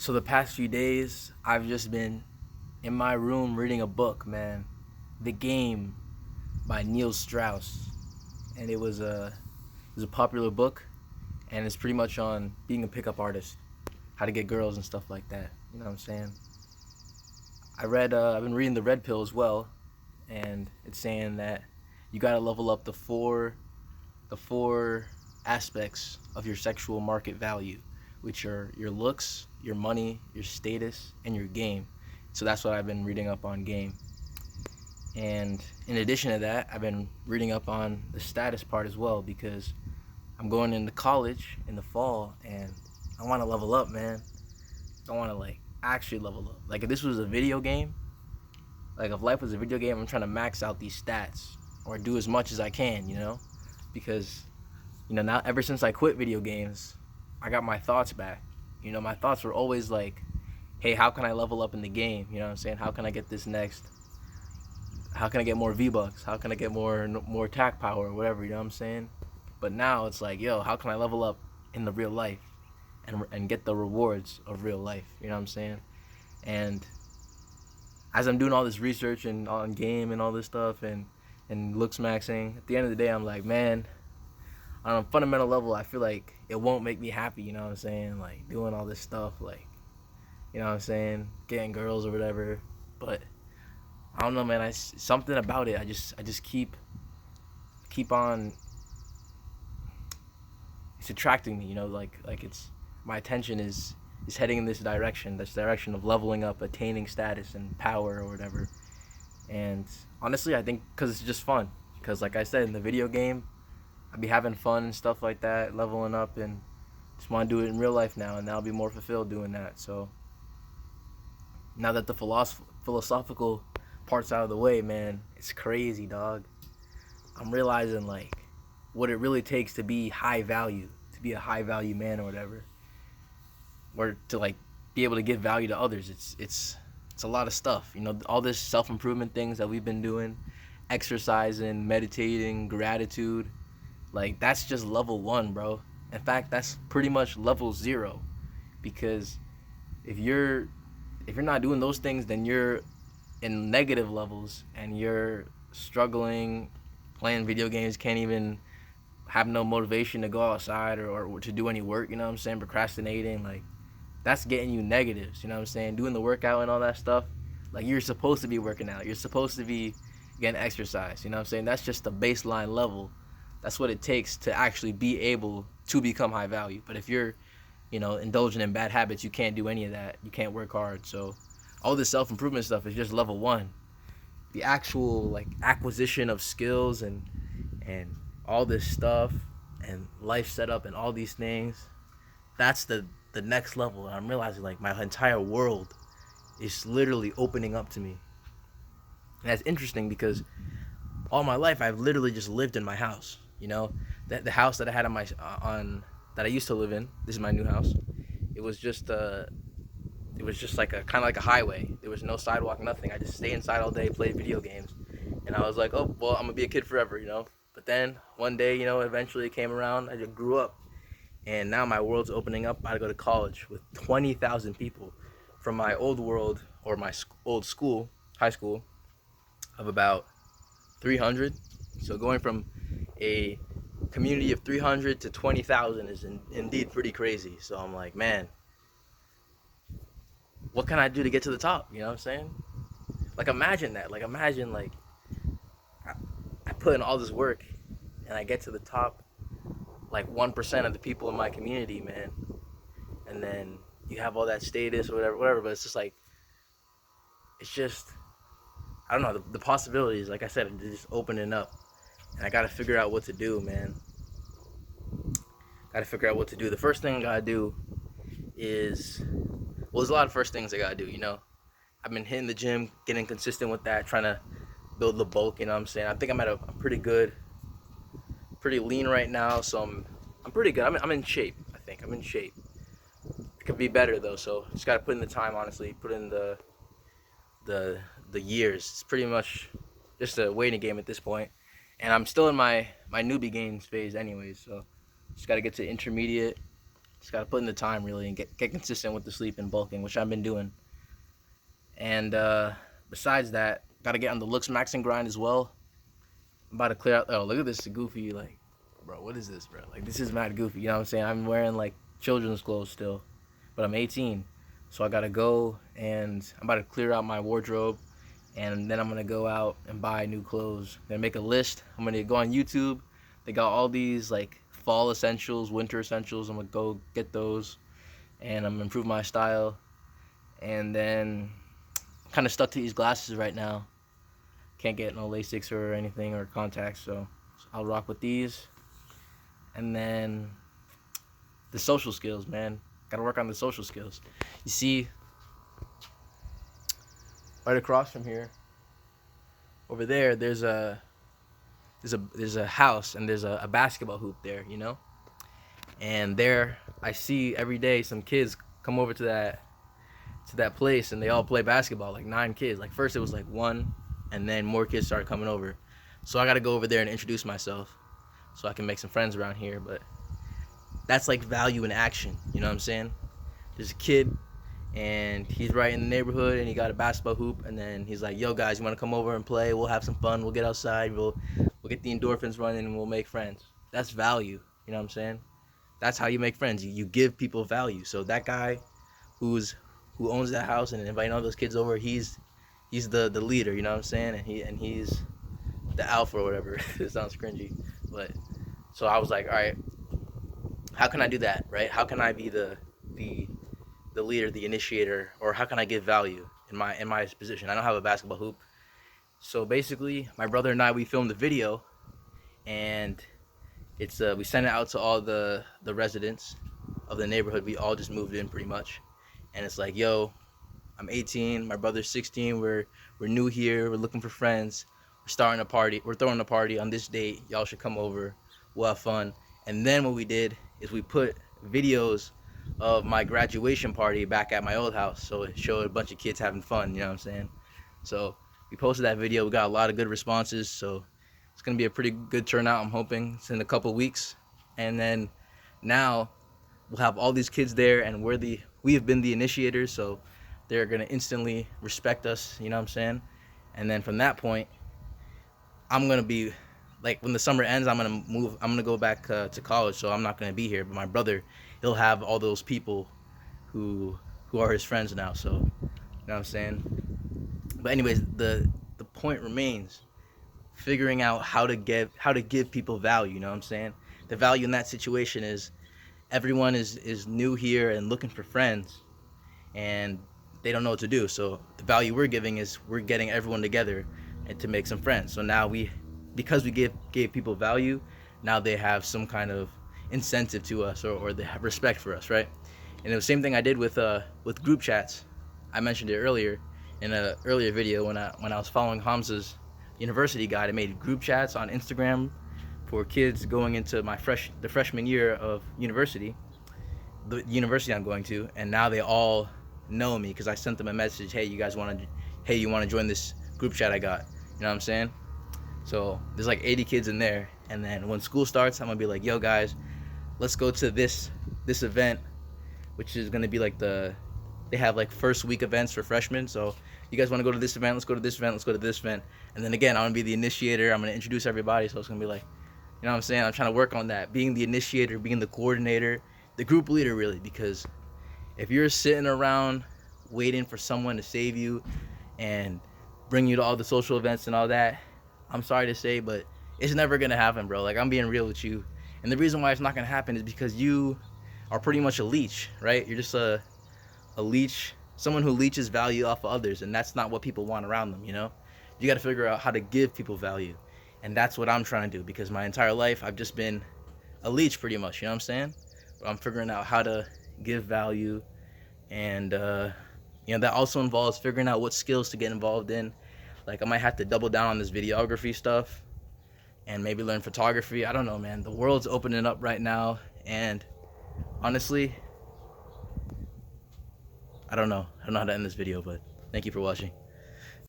So the past few days, I've just been in my room reading a book, man. The Game by Neil Strauss, and it was a popular book, and it's pretty much on being a pickup artist, how to get girls and stuff like that. You know what I'm saying? I've been reading the Red Pill as well, and it's saying that you gotta level up the four aspects of your sexual market value, which are your looks, your money, your status, and your game. So that's what I've been reading up on game. And in addition to that, I've been reading up on the status part as well because I'm going into college in the fall and I want to level up, man. I want to like actually level up. Like if this was a video game, like if life was a video game, I'm trying to max out these stats or do as much as I can, because now ever since I quit video games, I got my thoughts back. My thoughts were always like, hey, how can I level up in the game? You know what I'm saying? How can I get this next? How can I get more V-Bucks? How can I get more attack power or whatever, you know what I'm saying? But now it's like, yo, how can I level up in the real life and get the rewards of real life, you know what I'm saying? And as I'm doing all this research and on game and all this stuff and looks maxing, at the end of the day, I'm like, man, on a fundamental level, I feel like it won't make me happy, you know what I'm saying? Like doing all this stuff, like, you know what I'm saying? Getting girls or whatever. But I don't know, man. Something about it. I just keep on. It's attracting me, like it's my attention is heading in this direction of leveling up, attaining status and power or whatever. And honestly, I think because it's just fun. Because like I said, in the video game, I'd be having fun and stuff like that, leveling up, and just want to do it in real life now, and I'll be more fulfilled doing that. So now that the philosophical parts out of the way, man, it's crazy, dog. I'm realizing like what it really takes to be high value, to be a high value man or whatever, or to like be able to give value to others. It's a lot of stuff, all this self improvement things that we've been doing, exercising, meditating, gratitude. Like that's just level one, bro. In fact, that's pretty much level zero, because if you're if you're not doing those things, then you're in negative levels and you're struggling, playing video games, can't even have no motivation to go outside or to do any work, you know what I'm saying? Procrastinating, like that's getting you negatives, you know what I'm saying? Doing the workout and all that stuff, like you're supposed to be working out. You're supposed to be getting exercise, you know what I'm saying? That's just the baseline level. That's what it takes to actually be able to become high value. But if you're, indulging in bad habits, you can't do any of that. You can't work hard. So all this self-improvement stuff is just level one. The actual like acquisition of skills and all this stuff and life setup and all these things, that's the next level. And I'm realizing like my entire world is literally opening up to me. And that's interesting because all my life I've literally just lived in my house. The house that I had on that I used to live in. This is my new house. It was just like a kind of like a highway. There was no sidewalk, nothing. I just stay inside all day, play video games, and I was like, oh well, I'm gonna be a kid forever. But then one day, eventually it came around. I just grew up, and now my world's opening up. I go to college with 20,000 people from my old world or my old school, high school, of about 300. So going from a community of 300 to 20,000 is indeed pretty crazy. So I'm like, man, what can I do to get to the top? You know what I'm saying? Like imagine that. Like imagine like I put in all this work and I get to the top, like 1% of the people in my community, man. And then you have all that status or whatever. But it's just like, it's just, I don't know, the possibilities, like I said, they're just opening up. And I gotta figure out what to do, man. Gotta figure out what to do. The first thing I gotta do is, well, there's a lot of first things I gotta do, I've been hitting the gym, getting consistent with that, trying to build the bulk, you know what I'm saying? I think I'm pretty good, pretty lean right now, so I'm pretty good. I'm in shape, I think. I'm in shape. It could be better though, so just gotta put in the time, honestly, put in the years. It's pretty much just a waiting game at this point. And I'm still in my newbie games phase anyways, so just gotta get to intermediate Just gotta put in the time really and get consistent with the sleep and bulking, which I've been doing. And besides that, gotta get on the looks maxing grind as well. I'm about to clear out. Oh, look at this goofy, like, bro, what is this, bro? Like, this is mad goofy. You know what I'm saying? I'm wearing like children's clothes still, but I'm 18, so I gotta go and I'm about to clear out my wardrobe, and then I'm gonna go out and buy new clothes. I'm gonna make a list. I'm gonna go on YouTube. They got all these like fall essentials, winter essentials. I'm gonna go get those, and I'm gonna improve my style. And then I'm kind of stuck to these glasses right now. Can't get no LASIK or anything or contacts, so I'll rock with these. And then the social skills, man. Gotta work on the social skills. You see, right across from here, over there, there's a house and there's a basketball hoop there, you know. And there, I see every day some kids come over to that place and they all play basketball, like 9 kids. Like first it was like 1, and then more kids started coming over. So I gotta go over there and introduce myself so I can make some friends around here. But that's like value in action, you know what I'm saying? There's a kid and he's right in the neighborhood and he got a basketball hoop, and then he's like, yo guys, you wanna come over and play? We'll have some fun, we'll get outside, we'll get the endorphins running, and we'll make friends. That's value, you know what I'm saying? That's how you make friends. You give people value. So that guy who owns that house and inviting all those kids over, he's the leader, you know what I'm saying? And he's the alpha or whatever. It sounds cringy, but so I was like, all right, how can I do that, right? How can I be the leader, the initiator, or how can I give value in my position? I don't have a basketball hoop. So basically, my brother and I, we filmed the video, and it's we sent it out to all the residents of the neighborhood. We all just moved in pretty much, and it's like, yo, I'm 18, my brother's 16, we're new here, we're looking for friends, we're throwing a party on this date, y'all should come over, we'll have fun. And then what we did is we put videos of my graduation party back at my old house, so it showed a bunch of kids having fun, you know what I'm saying? So we posted that video, we got a lot of good responses, so it's gonna be a pretty good turnout. I'm hoping it's in a couple weeks, and then now we'll have all these kids there, and we have been the initiators, so they're gonna instantly respect us, you know what I'm saying? And then from that point, I'm gonna be like, when the summer ends, I'm gonna go back to college, so I'm not gonna be here. But my brother, he'll have all those people who are his friends now, so you know what I'm saying? But anyways, the point remains figuring out how to give people value, you know what I'm saying? The value in that situation is everyone is new here and looking for friends, and they don't know what to do. So the value we're giving is we're getting everyone together and to make some friends. So now because we gave people value, now they have some kind of incentive to us, or they have respect for us, right? And the same thing I did with group chats. I mentioned it earlier in an earlier video when I was following Hamza's university guide. I made group chats on Instagram for kids going into the freshman year of university, the university I'm going to, and now they all know me because I sent them a message, hey, you want to join this group chat I got, you know what I'm saying? So there's like 80 kids in there, and then when school starts, I'm gonna be like, yo guys, let's go to this event, which is gonna be like they have like first week events for freshmen. So you guys want to go to this event, let's go to this event, let's go to this event. And then again, I'm gonna be the initiator, I'm gonna introduce everybody. So it's gonna be like, you know what I'm saying? I'm trying to work on that, being the initiator, being the coordinator, the group leader really, because if you're sitting around waiting for someone to save you and bring you to all the social events and all that, I'm sorry to say, but it's never gonna happen, bro. Like, I'm being real with you. And the reason why it's not gonna happen is because you are pretty much a leech, right? You're just a leech, someone who leeches value off of others, and that's not what people want around them, you know? You gotta figure out how to give people value. And that's what I'm trying to do, because my entire life I've just been a leech pretty much, you know what I'm saying? But I'm figuring out how to give value, and that also involves figuring out what skills to get involved in. Like, I might have to double down on this videography stuff and maybe learn photography. I don't know, man. The world's opening up right now, and honestly, I don't know how to end this video, but thank you for watching.